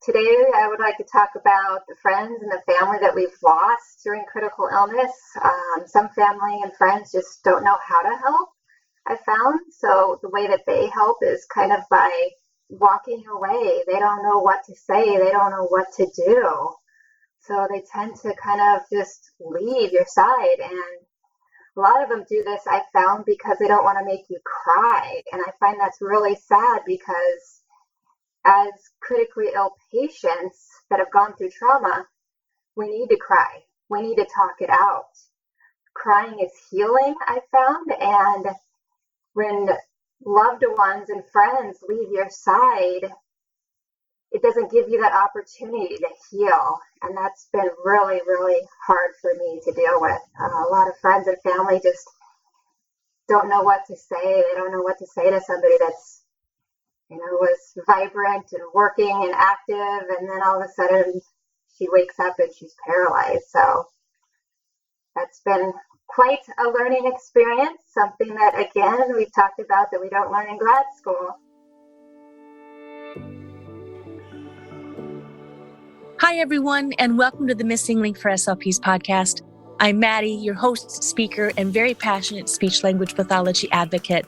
Today, I would like to talk about the friends and the family that we've lost during critical illness. Some family and friends just don't know how to help, I found. So the way that they help is kind of by walking away. They don't know what to say. They don't know what to do. So they tend to kind of just leave your side. And a lot of them do this, I found, because they don't want to make you cry. And I find that's really sad because as critically ill patients that have gone through trauma, we need to cry. We need to talk it out. Crying is healing, I found. And when loved ones and friends leave your side, it doesn't give you that opportunity to heal. And that's been really, really hard for me to deal with. A lot of friends and family just don't know what to say. They don't know what to say to somebody that's, was vibrant and working and active. And then all of a sudden she wakes up and she's paralyzed. So that's been quite a learning experience. Something that, again, we've talked about that we don't learn in grad school. Hi, everyone, and welcome to the Missing Link for SLPs podcast. I'm Maddie, your host, speaker, and very passionate speech-language pathology advocate.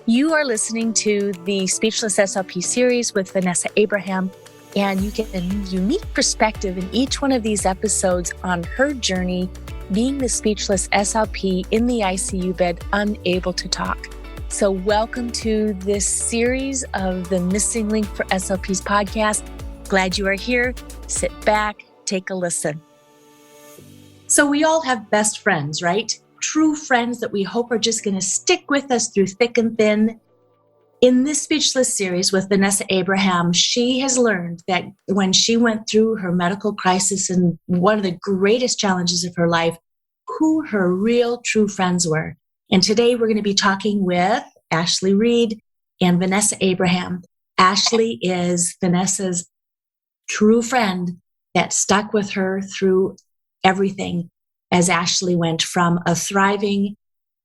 You are listening to the Speechless SLP series with Vanessa Abraham, and you get a unique perspective in each one of these episodes on her journey being the speechless SLP in the ICU bed, unable to talk. So welcome to this series of the Missing Link for SLPs podcast. Glad you are here. Sit back, take a listen. So we all have best friends, right? True friends that we hope are just going to stick with us through thick and thin. In this Speechless series with Vanessa Abraham, she has learned that when she went through her medical crisis and one of the greatest challenges of her life, who her real true friends were. And today we're going to be talking with Ashely Reed and Vanessa Abraham. Ashely is Vanessa's true friend that stuck with her through everything as Ashely went from a thriving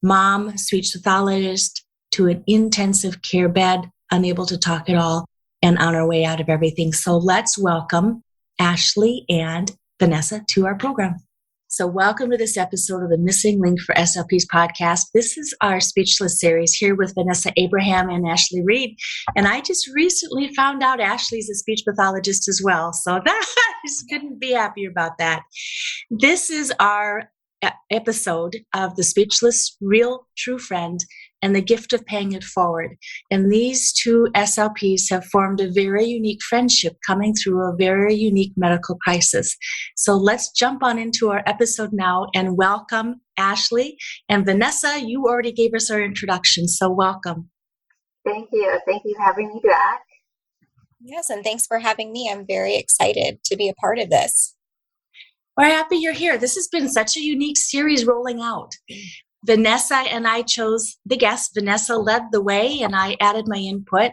mom, speech pathologist, to an intensive care bed, unable to talk at all, and on our way out of everything. So let's welcome Ashely and Vanessa to our program. So welcome to this episode of the Missing Link for SLPs podcast. This is our Speechless series here with Vanessa Abraham and Ashely Reed. And I just recently found out Ashely's a speech pathologist as well. So that I just couldn't be happier about that. This is our episode of the Speechless Real True Friend and the gift of paying it forward. And these two SLPs have formed a very unique friendship coming through a very unique medical crisis. So let's jump on into our episode now and welcome Ashely and Vanessa. You already gave us our introduction, so welcome. Thank you. Thank you for having me back. Yes, and thanks for having me. I'm very excited to be a part of this. We're happy you're here. This has been such a unique series rolling out. Vanessa and I chose the guest. Vanessa led the way and I added my input.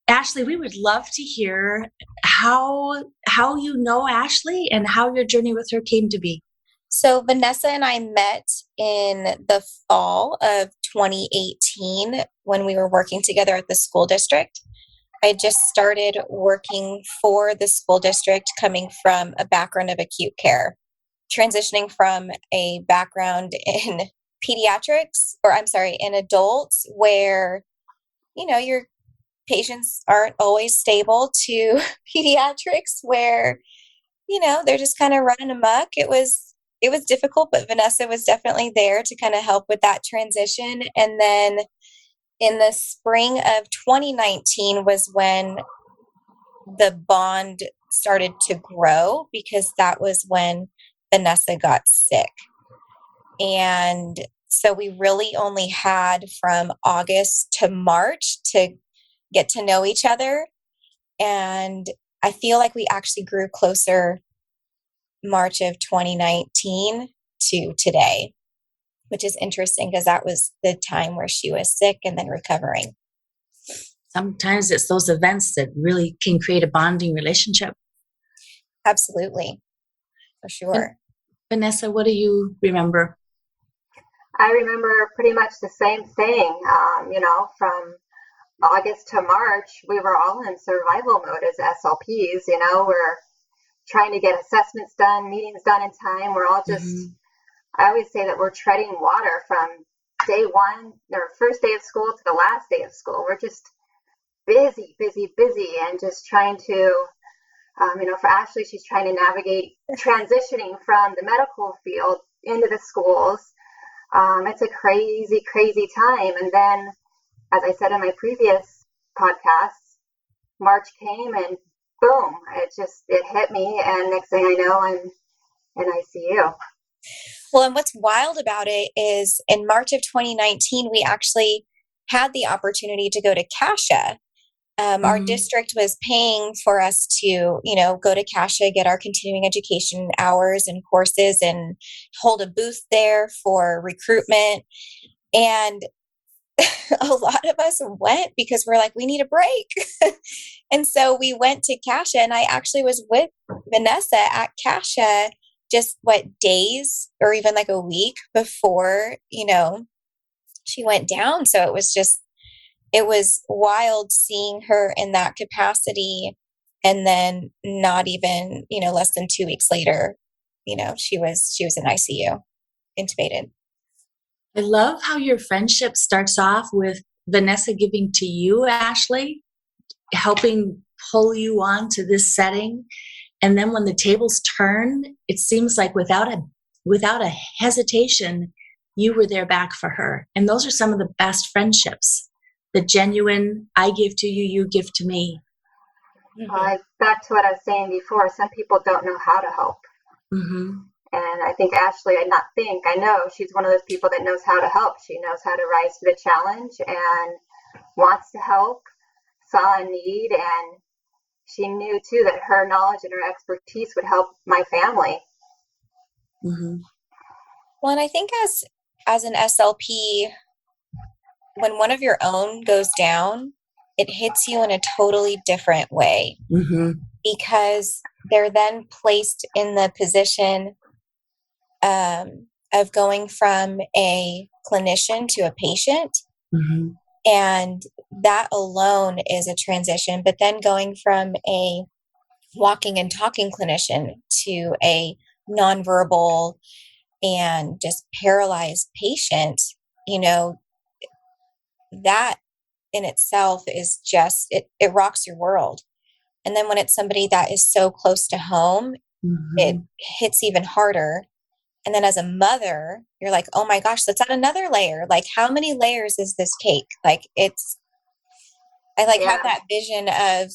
Ashely, we would love to hear how you know Ashely and how your journey with her came to be. So Vanessa and I met in the fall of 2018 when we were working together at the school district. I just started working for the school district coming from a background of acute care, transitioning from a background in in adults where, your patients aren't always stable to pediatrics where, they're just kind of running amok. It was difficult, but Vanessa was definitely there to kind of help with that transition. And then in the spring of 2019 was when the bond started to grow because that was when Vanessa got sick. And so we really only had from August to March to get to know each other. And I feel like we actually grew closer March of 2019 to today, which is interesting because that was the time where she was sick and then recovering. Sometimes it's those events that really can create a bonding relationship. Absolutely. For sure. Vanessa, what do you remember? I remember pretty much the same thing, from August to March, we were all in survival mode as SLPs. We're trying to get assessments done, meetings done in time. We're all just, I always say that we're treading water from day one, or first day of school to the last day of school. We're just busy, busy, busy, and just trying to, for Ashely, she's trying to navigate transitioning from the medical field into the schools. It's a crazy, crazy time. And then, as I said in my previous podcast, March came and boom, it hit me. And next thing I know, I'm in ICU. Well, and what's wild about it is in March of 2019, we actually had the opportunity to go to CASHA. Our district was paying for us to, go to CASHA, get our continuing education hours and courses and hold a booth there for recruitment. And a lot of us went because we're like, we need a break. And so we went to CASHA, and I actually was with Vanessa at CASHA just days or even like a week before, she went down. So it was wild seeing her in that capacity. And then not even, less than 2 weeks later, she was in ICU, intubated. I love how your friendship starts off with Vanessa giving to you, Ashely, helping pull you on to this setting. And then when the tables turn, it seems like without a hesitation, you were there back for her. And those are some of the best friendships. The genuine, I give to you, you give to me. Back to what I was saying before, some people don't know how to help. And I think Ashely, I know she's one of those people that knows how to help. She knows how to rise to the challenge and wants to help, saw a need, and she knew too that her knowledge and her expertise would help my family. Well, and I think as an SLP, when one of your own goes down, it hits you in a totally different way because they're then placed in the position of going from a clinician to a patient. And that alone is a transition. But then going from a walking and talking clinician to a nonverbal and just paralyzed patient, that in itself is just, it rocks your world. And then when it's somebody that is so close to home, it hits even harder. And then as a mother, you're like, oh my gosh, let's add another layer. Like, how many layers is this cake? Like, I have that vision of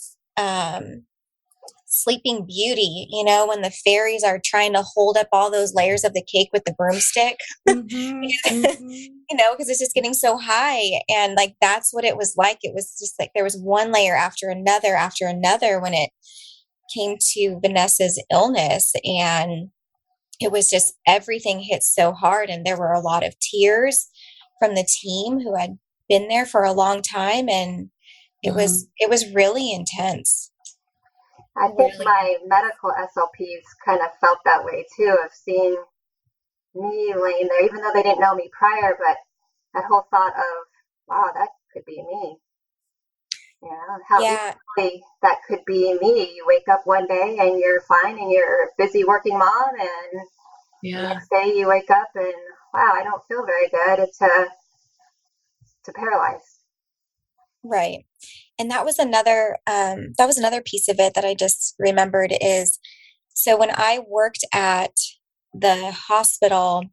Sleeping Beauty, when the fairies are trying to hold up all those layers of the cake with the broomstick, because it's just getting so high. And like, that's what it was like. It was just like there was one layer after another when it came to Vanessa's illness. And it was just, everything hit so hard. And there were a lot of tears from the team who had been there for a long time. And it was really intense. I think my medical SLPs kind of felt that way too, of seeing me laying there, even though they didn't know me prior, but that whole thought of, wow, that could be me. How easily that could be me. You wake up one day and you're fine and you're a busy working mom, and the next day you wake up and, wow, I don't feel very good. It's paralyzed. Right. And that was another piece of it that I just remembered is, so when I worked at the hospital,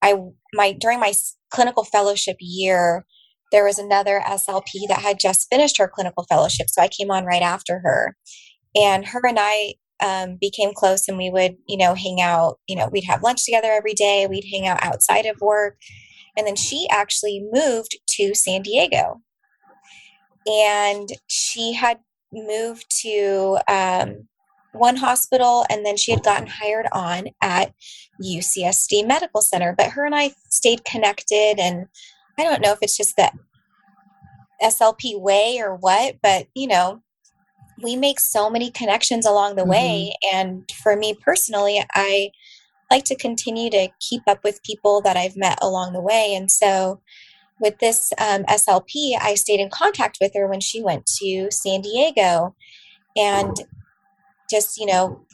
during my clinical fellowship year, there was another SLP that had just finished her clinical fellowship. So I came on right after her, and her and I became close, and we would, hang out, we'd have lunch together every day. We'd hang out outside of work. And then she actually moved to San Diego. And she had moved to one hospital, and then she had gotten hired on at UCSD Medical Center. But her and I stayed connected, and I don't know if it's just the SLP way or what, but, we make so many connections along the way. And for me personally, I like to continue to keep up with people that I've met along the way. And so with this SLP, I stayed in contact with her when she went to San Diego. And just,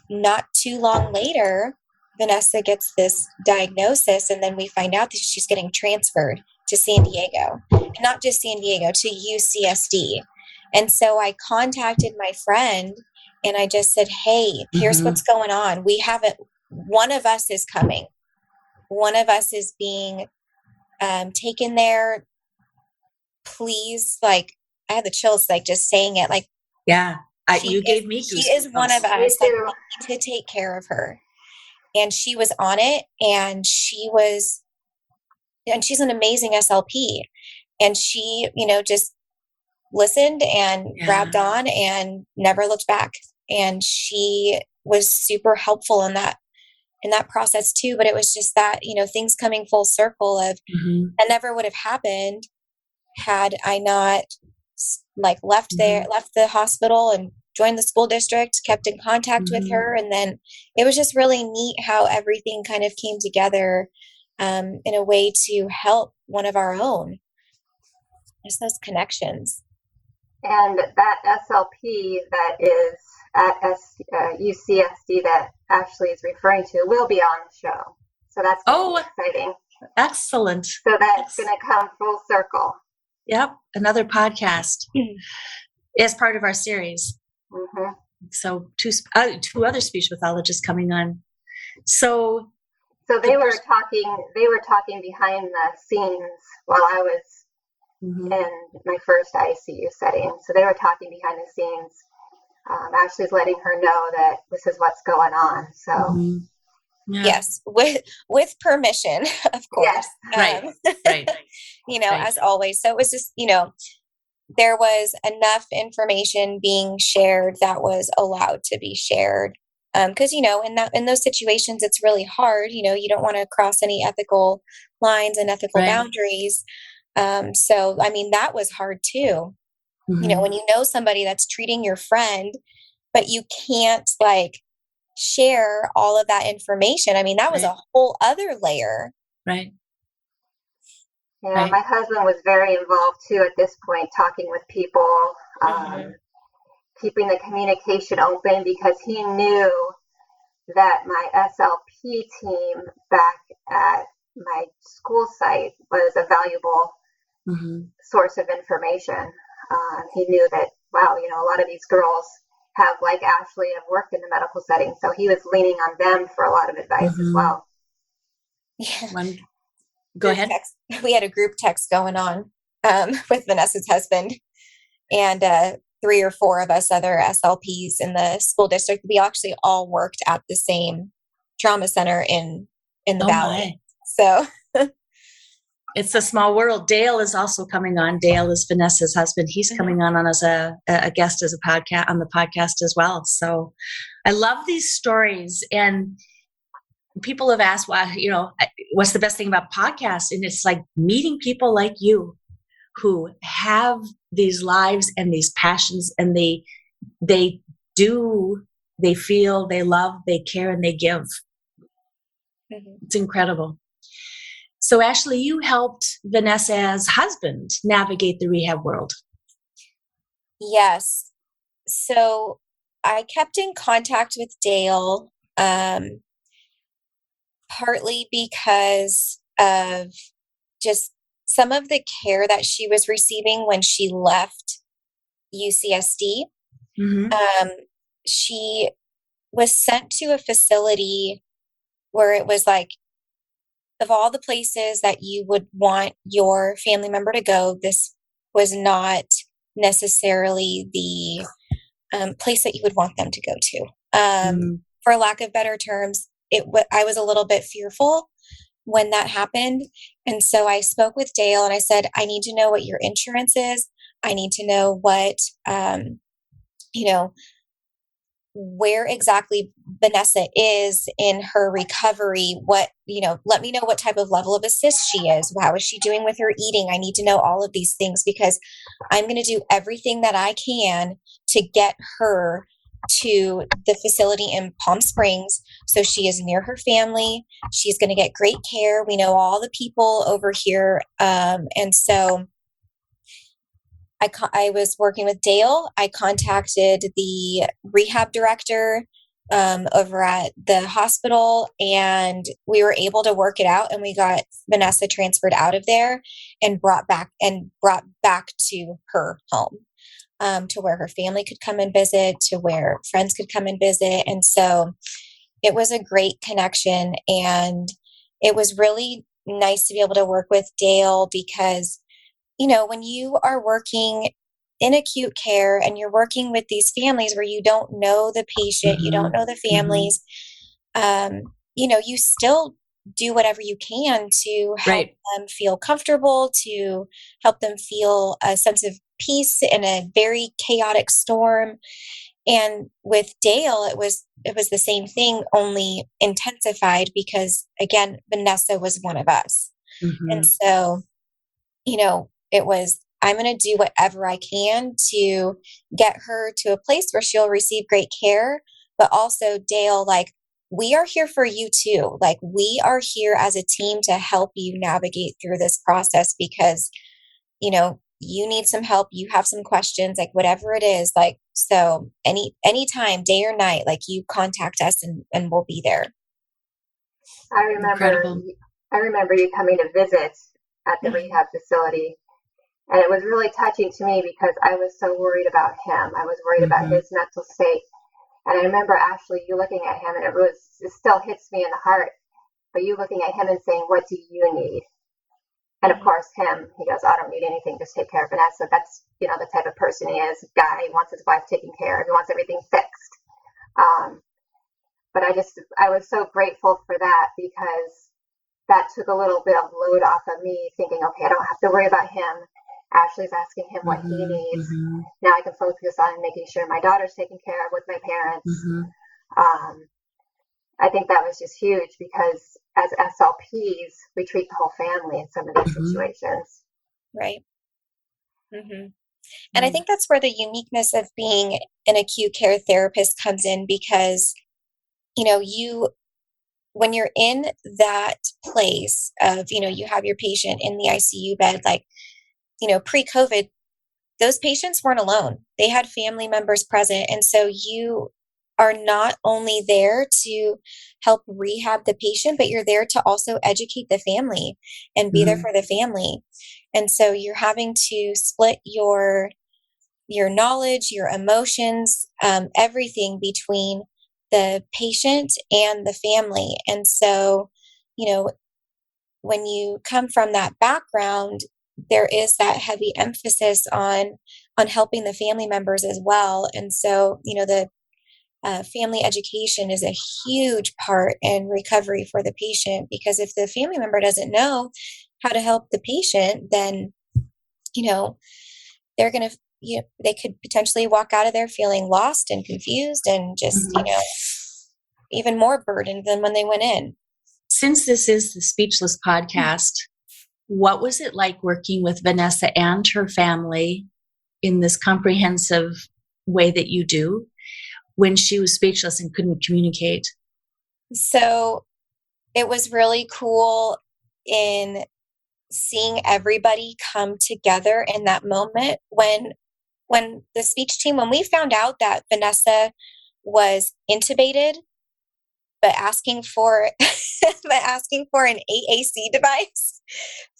not too long later, Vanessa gets this diagnosis, and then we find out that she's getting transferred to San Diego, and not just San Diego, to UCSD. And so I contacted my friend and I just said, hey, here's what's going on. One of us is coming. One of us is being taken there. Please, like, I had the chills, like, just saying it, like, yeah, you gave me goosebumps. She is one of us. Like, we need to take care of her. And she was on it, and she's an amazing SLP. And she, just listened and grabbed on and never looked back. And she was super helpful in that process too. But it was just that, things coming full circle of that never would have happened had I not left the hospital and joined the school district, kept in contact with her. And then it was just really neat how everything kind of came together in a way to help one of our own. Just those connections. And that SLP that is at UCSD that Ashely is referring to will be on the show. So that's exciting. Excellent. So that's going to come full circle. Yep. Another podcast as part of our series. So two other speech pathologists coming on. So they were talking behind the scenes while I was in my first ICU setting. So they were talking behind the scenes. Ashley's letting her know that this is what's going on. So yes, with permission, of course. Yes. Right. As always. So it was just, there was enough information being shared that was allowed to be shared. Because, in those situations, it's really hard. You don't want to cross any ethical lines and ethical boundaries. So, I mean, that was hard too. When you know somebody that's treating your friend, but you can't share all of that information. I mean, that was a whole other layer. Right. Yeah, my husband was very involved too at this point, talking with people, keeping the communication open, because he knew that my SLP team back at my school site was a valuable source of information. He knew that, wow, a lot of these girls have, like Ashely, have worked in the medical setting. So he was leaning on them for a lot of advice as well. Yeah. Go ahead. We had a group text going on with Vanessa's husband and 3 or 4 of us other SLPs in the school district. We actually all worked at the same trauma center in the Valley. So it's a small world. Dale is also coming on. Dale is Vanessa's husband. He's coming on as a guest as a podcast on the podcast as well. So I love these stories, and people have asked, why, what's the best thing about podcasts? And it's like meeting people like you who have these lives and these passions, and they feel, they love, they care, and they give. It's incredible. So Ashely, you helped Vanessa's husband navigate the rehab world. Yes. So I kept in contact with Dale, partly because of just some of the care that she was receiving when she left UCSD. She was sent to a facility where it was like, of all the places that you would want your family member to go, this was not necessarily the place that you would want them to go to. For lack of better terms, I was a little bit fearful when that happened. And so I spoke with Dale and I said, I need to know what your insurance is. I need to know what, where exactly Vanessa is in her recovery. What, let me know what type of level of assist she is. How is she doing with her eating? I need to know all of these things, because I'm going to do everything that I can to get her to the facility in Palm Springs. So she is near her family. She's going to get great care. We know all the people over here. And so I was working with Dale. I contacted the rehab director over at the hospital, and we were able to work it out, and we got Vanessa transferred out of there and brought back to her home, to where her family could come and visit, to where friends could come and visit. And so it was a great connection, and it was really nice to be able to work with Dale because, when you are working in acute care and you're working with these families where you don't know the patient, you don't know the families, you still do whatever you can to help them feel comfortable, to help them feel a sense of peace in a very chaotic storm. And with Dale, it was the same thing, only intensified because, again, Vanessa was one of us. And so, it was, I'm going to do whatever I can to get her to a place where she'll receive great care. But also, Dale, like, we are here for you too. Like, we are here as a team to help you navigate through this process because, you need some help. You have some questions, like whatever it is. Like, so anytime, day or night, like, you contact us and we'll be there. I remember you coming to visit at the rehab facility. And it was really touching to me because I was so worried about him. I was worried about his mental state. And I remember, Ashely, you looking at him, and it still hits me in the heart, but you looking at him and saying, what do you need? And of course, him, he goes, I don't need anything, just take care of Vanessa. That's, the type of person he is. Guy, he wants his wife taken care of. He wants everything fixed. But I was so grateful for that because that took a little bit of load off of me thinking, okay, I don't have to worry about him. Ashely's asking him what he needs. Now I can focus on making sure my daughter's taken care of with my parents. I think that was just huge because as SLPs, we treat the whole family in some of these situations. Right. And I think that's where the uniqueness of being an acute care therapist comes in because, when you're in that place of, you have your patient in the ICU bed, like, pre-COVID, those patients weren't alone. They had family members present. And so you are not only there to help rehab the patient, but you're there to also educate the family and be there for the family. And so you're having to split your knowledge, your emotions, everything between the patient and the family. And so, when you come from that background, there is that heavy emphasis on helping the family members as well. And so, the family education is a huge part in recovery for the patient, because if the family member doesn't know how to help the patient, then, they're going to, they could potentially walk out of there feeling lost and confused and just, even more burdened than when they went in. Since this is the Speechless podcast, what was it like working with Vanessa and her family in this comprehensive way that you do when she was speechless and couldn't communicate? So it was really cool in seeing everybody come together in that moment when the speech team, when we found out that Vanessa was intubated, but asking for an AAC device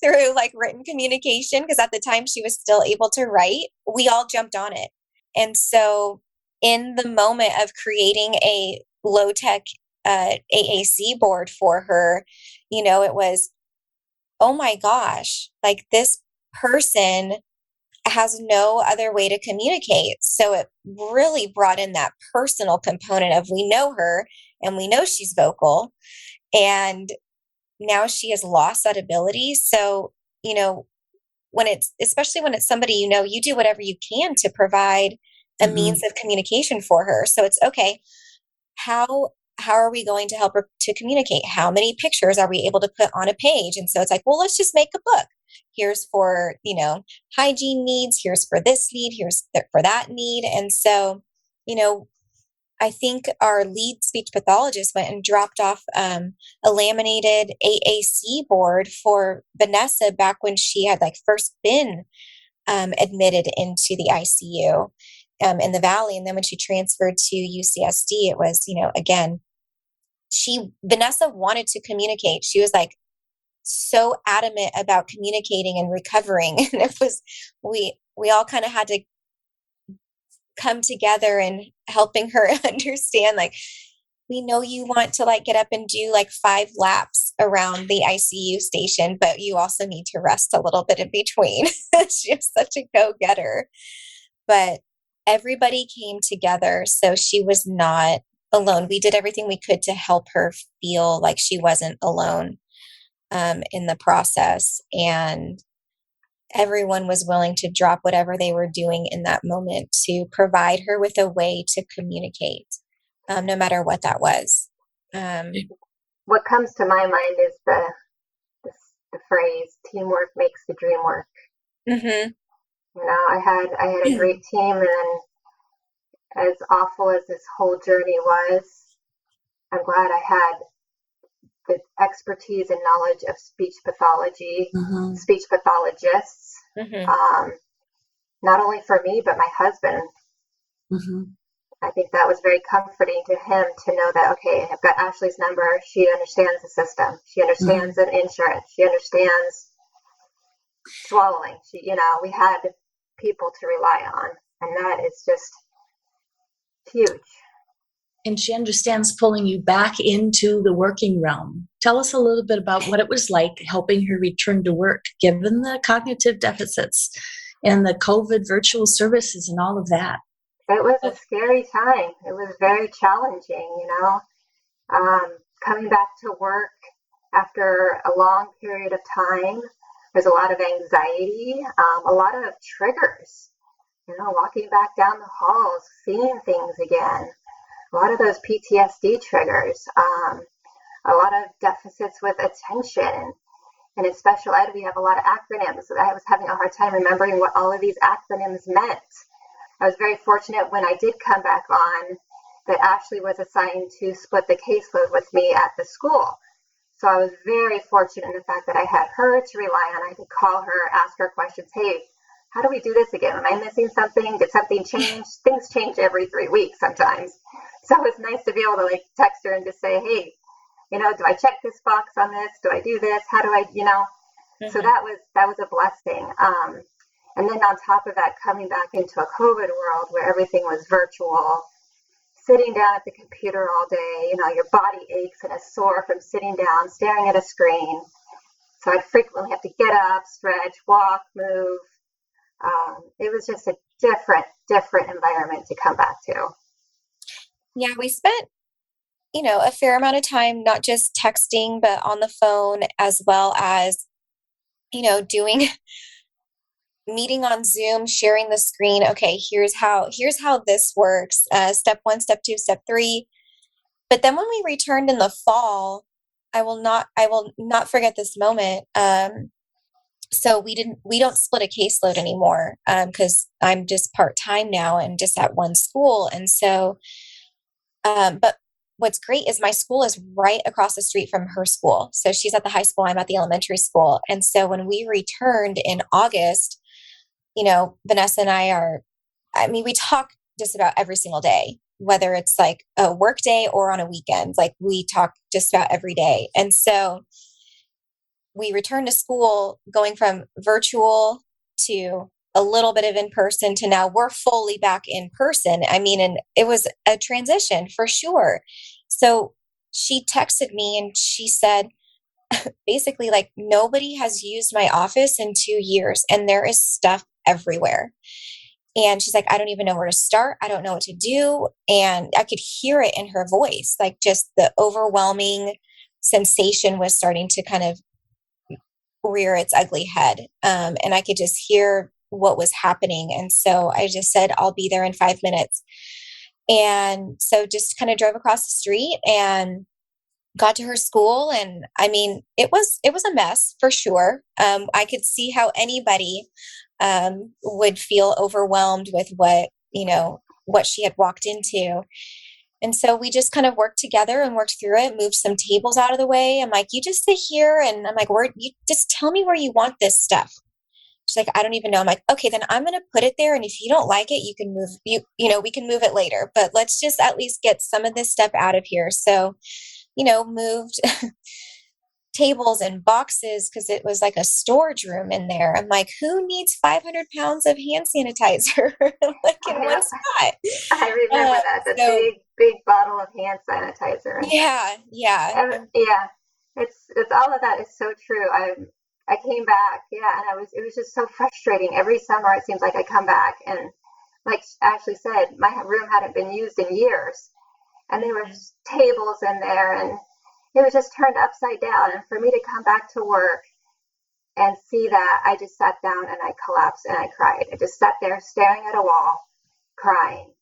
through like written communication, because at the time she was still able to write, we all jumped on it. And so in the moment of creating a low-tech AAC board for her, it was, oh my gosh, like, this person has no other way to communicate. So it really brought in that personal component of, we know her and we know she's vocal, and now she has lost that ability. So, especially when it's somebody, you do whatever you can to provide a means of communication for her. So it's okay. How are we going to help her to communicate? How many pictures are we able to put on a page? And so it's like, well, let's just make a book. Here's for, hygiene needs. Here's for this need. Here's for that need. And so, I think our lead speech pathologist went and dropped off a laminated AAC board for Vanessa back when she had like first been admitted into the ICU in the Valley. And then when she transferred to UCSD, it was, again, Vanessa wanted to communicate. She was like so adamant about communicating and recovering. And it was, we all kind of had to come together and helping her understand, like, we know you want to like get up and do like 5 laps around the ICU station, but you also need to rest a little bit in between. She's such a go-getter. But everybody came together, so she was not alone. We did everything we could to help her feel like she wasn't alone in the process. And everyone was willing to drop whatever they were doing in that moment to provide her with a way to communicate, no matter what that was. What comes to my mind is the phrase "teamwork makes the dream work." Mm-hmm. I had a great team, and as awful as this whole journey was, I'm glad I had the expertise and knowledge of speech pathology, speech pathologists, not only for me, but my husband. I think that was very comforting to him to know that, okay, I've got Ashely's number. She understands the system. She understands an insurance. She understands swallowing. We had people to rely on, and that is just huge. And she understands pulling you back into the working realm. Tell us a little bit about what it was like helping her return to work, given the cognitive deficits and the COVID virtual services and all of that. It was a scary time. It was very challenging, coming back to work after a long period of time. There's a lot of anxiety, a lot of triggers, walking back down the halls, seeing things again. A lot of those PTSD triggers, a lot of deficits with attention. And in special ed, we have a lot of acronyms. I was having a hard time remembering what all of these acronyms meant. I was very fortunate when I did come back on that Ashely was assigned to split the caseload with me at the school. So I was very fortunate in the fact that I had her to rely on. I could call her, ask her questions. Hey, how do we do this again? Am I missing something? Did something change? Things change every 3 weeks sometimes. So it's nice to be able to text her and just say, hey, do I check this box on this? Do I do this? How do I, So that was a blessing. And then on top of that, coming back into a COVID world where everything was virtual, sitting down at the computer all day, your body aches and is sore from sitting down, staring at a screen. So I'd frequently have to get up, stretch, walk, move. It was just a different environment to come back to. Yeah, we spent, a fair amount of time, not just texting, but on the phone, as well as, doing meeting on Zoom, sharing the screen. Okay, here's how this works. Step 1, step 2, step 3. But then when we returned in the fall, I will not forget this moment. So we don't split a caseload anymore, because I'm just part-time now and just at one school. And so, but what's great is my school is right across the street from her school. So she's at the high school, I'm at the elementary school. And so when we returned in August, Vanessa and we talk just about every single day, whether it's like a work day or on a weekend, like we talk just about every day. And so we returned to school, going from virtual to a little bit of in person to now we're fully back in person. And it was a transition for sure. So she texted me and she said, basically, like, nobody has used my office in 2 years and there is stuff everywhere. And she's like, I don't even know where to start. I don't know what to do. And I could hear it in her voice, like just the overwhelming sensation was starting to kind of rear its ugly head. And I could just hear what was happening. And so I just said, I'll be there in 5 minutes. And so just kind of drove across the street and got to her school. And it was a mess for sure. I could see how anybody would feel overwhelmed with what she had walked into. And so we just kind of worked together and worked through it, moved some tables out of the way. I'm like, you just sit here. And I'm like, you just tell me where you want this stuff. She's like, I don't even know. I'm like, okay, then I'm going to put it there. And if you don't like it, you can move, we can move it later, but let's just at least get some of this stuff out of here. So, moved tables and boxes because it was like a storage room in there. I'm like, who needs 500 pounds of hand sanitizer like in one spot? I remember that, the So, big bottle of hand sanitizer. yeah. Yeah, it's all of that is so true. I came back, yeah, and it was just so frustrating. Every summer it seems like I come back, and like Ashely said, my room hadn't been used in years, and there were tables in there, and it was just turned upside down. And for me to come back to work and see that, I just sat down and I collapsed and I cried. I just sat there staring at a wall, crying.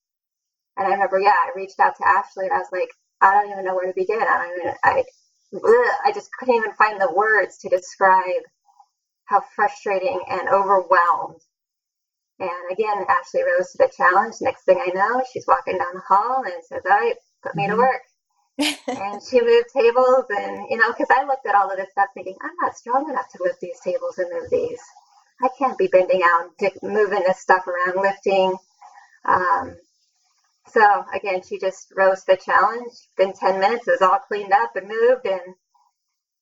And I remember, I reached out to Ashely and I was like, I don't even know where to begin. I just couldn't even find the words to describe how frustrating and overwhelmed. And again, Ashely rose to the challenge. Next thing I know, she's walking down the hall and says, all right, put me to work. And she moved tables, and because I looked at all of this stuff thinking, I'm not strong enough to lift these tables and move these. I can't be bending out, moving this stuff around, lifting. So again, she just rose to the challenge. Within 10 minutes, it was all cleaned up and moved, and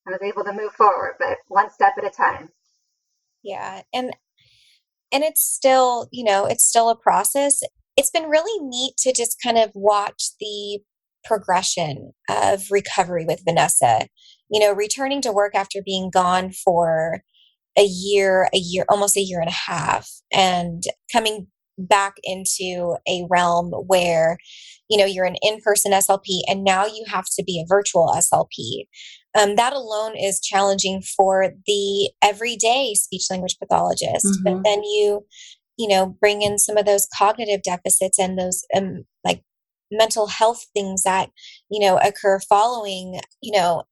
I was able to move forward, but one step at a time. Yeah. And it's still, it's still a process. It's been really neat to just kind of watch the progression of recovery with Vanessa, returning to work after being gone for a year, almost a year and a half, and coming back into a realm where, you're an in-person SLP and now you have to be a virtual SLP. That alone is challenging for the everyday speech language pathologist. Mm-hmm. But then you bring in some of those cognitive deficits and those like mental health things that, occur following,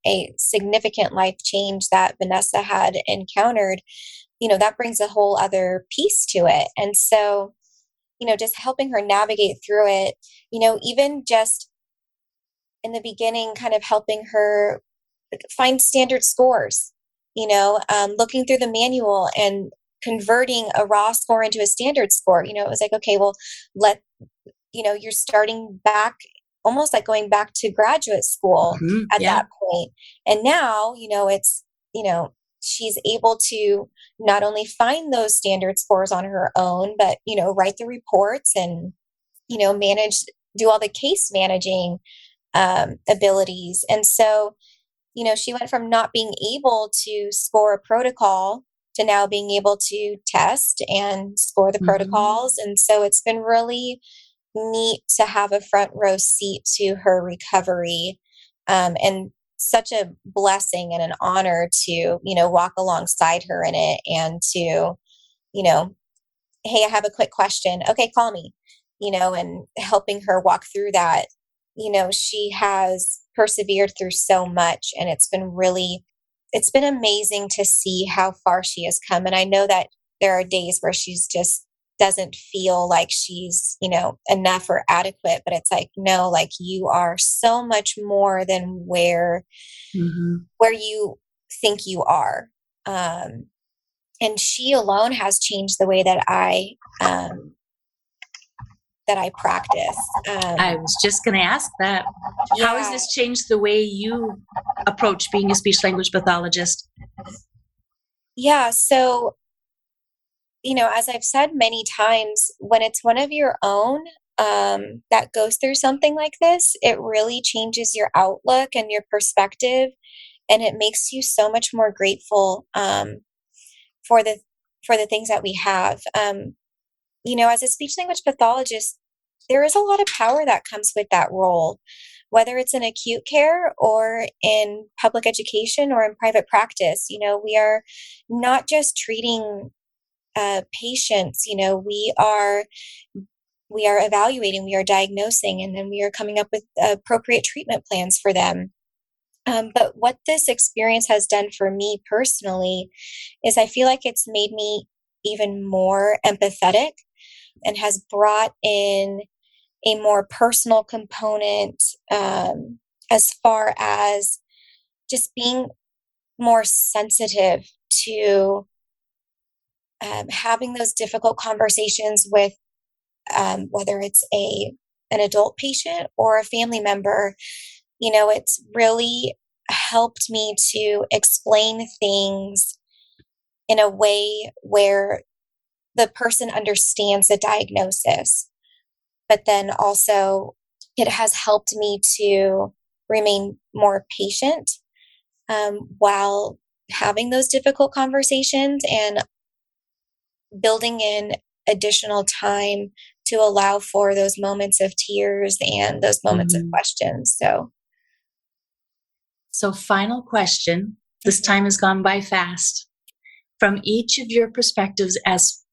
a significant life change that Vanessa had encountered, that brings a whole other piece to it. And so, just helping her navigate through it, even just in the beginning, kind of helping her find standard scores, looking through the manual and converting a raw score into a standard score. It was like, okay, well, you're starting back, almost like going back to graduate school at that point. And now, it's, she's able to not only find those standard scores on her own, but, write the reports and, do all the case managing abilities. And so, she went from not being able to score a protocol to now being able to test and score the protocols. And so it's been really neat to have a front row seat to her recovery, and such a blessing and an honor to, walk alongside her in it and to, hey, I have a quick question. Okay, call me, and helping her walk through that. She has persevered through so much, and it's been amazing to see how far she has come. And I know that there are days where she's just doesn't feel like she's, enough or adequate, but it's like, no, like you are so much more than where you think you are. And she alone has changed the way that I practice. I was just going to ask that. Yeah. How has this changed the way you approach being a speech language pathologist? Yeah. So, as I've said many times, when it's one of your own that goes through something like this, it really changes your outlook and your perspective, and it makes you so much more grateful for the things that we have. As a speech language pathologist, there is a lot of power that comes with that role, whether it's in acute care or in public education or in private practice. We are not just treating patients, we are evaluating, we are diagnosing, and then we are coming up with appropriate treatment plans for them. But what this experience has done for me personally is I feel like it's made me even more empathetic and has brought in a more personal component, as far as just being more sensitive to having those difficult conversations with whether it's an adult patient or a family member. It's really helped me to explain things in a way where the person understands the diagnosis, but then also it has helped me to remain more patient while having those difficult conversations, and building in additional time to allow for those moments of tears and those moments of questions. So final question. This time has gone by fast. From each of your perspectives as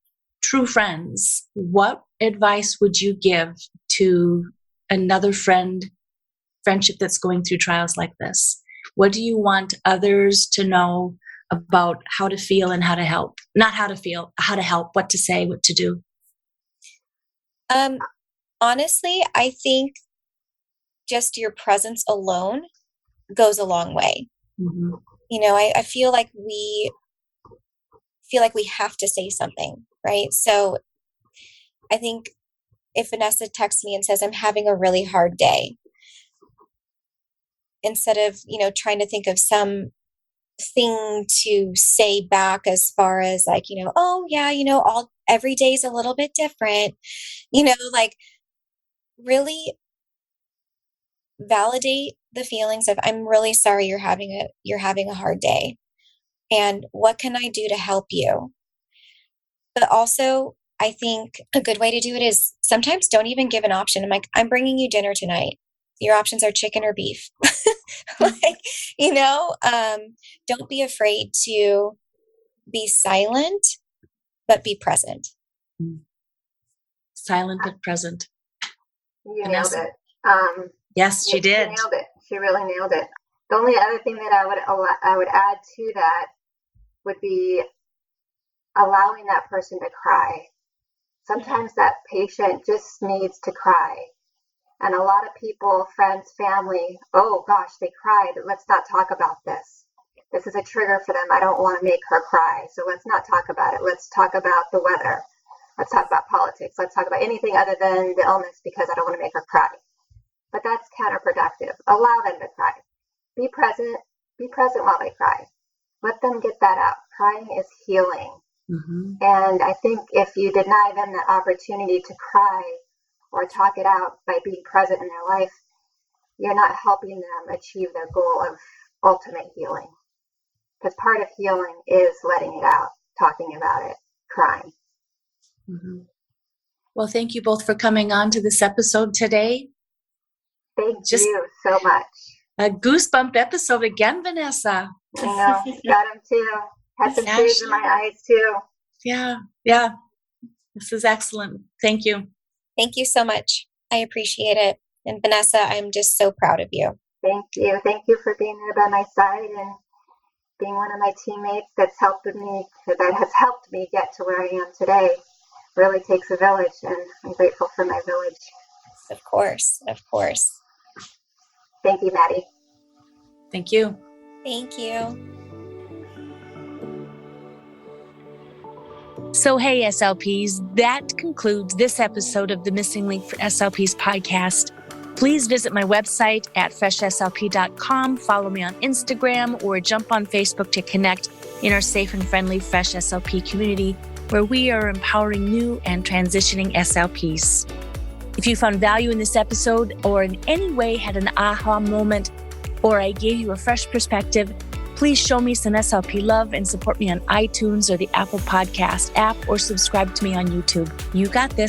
true friends, what advice would you give to another friendship that's going through trials like this? What do you want others to know about how to feel and how to help? Not how to feel, how to help, what to say, what to do. Honestly, I think just your presence alone goes a long way. Mm-hmm. I feel like we have to say something, right? So I think if Vanessa texts me and says, I'm having a really hard day, instead of, trying to think of some thing to say back as far as like, oh yeah, every day is a little bit different, like really validate the feelings of, I'm really sorry you're having a hard day, and what can I do to help you? But also, I think a good way to do it is sometimes don't even give an option. I'm like, I'm bringing you dinner tonight. Your options are chicken or beef. Don't be afraid to be silent, but be present. Silent but present. You Vanessa? nailed it. Yes, she did. She nailed it. She really nailed it. The only other thing that I would add to that would be allowing that person to cry. Sometimes that patient just needs to cry. And a lot of people, friends, family, oh gosh, they cried. Let's not talk about this. This is a trigger for them. I don't want to make her cry. So let's not talk about it. Let's talk about the weather. Let's talk about politics. Let's talk about anything other than the illness because I don't want to make her cry. But that's counterproductive. Allow them to cry. Be present. Be present while they cry. Let them get that out. Crying is healing. Mm-hmm. And I think if you deny them that opportunity to cry or talk it out by being present in their life, you're not helping them achieve their goal of ultimate healing. Because part of healing is letting it out, talking about it, crying. Mm-hmm. Well, thank you both for coming on to this episode today. Thank you so much. A goosebump episode again, Vanessa. I know. Got them too. Had some tears in my eyes too. Yeah. This is excellent. Thank you. Thank you so much. I appreciate it. And Vanessa, I'm just so proud of you. Thank you. Thank you for being there by my side and being one of my teammates that has helped me get to where I am today. Really takes a village, and I'm grateful for my village. Of course. Thank you, Maddie. Thank you. Thank you. So, hey, SLPs, that concludes this episode of the Missing Link for SLPs podcast. Please visit my website at freshslp.com, follow me on Instagram, or jump on Facebook to connect in our safe and friendly Fresh SLP community, where we are empowering new and transitioning SLPs. If you found value in this episode or in any way had an aha moment, or I gave you a fresh perspective, please show me some SLP love and support me on iTunes or the Apple Podcast app, or subscribe to me on YouTube. You got this.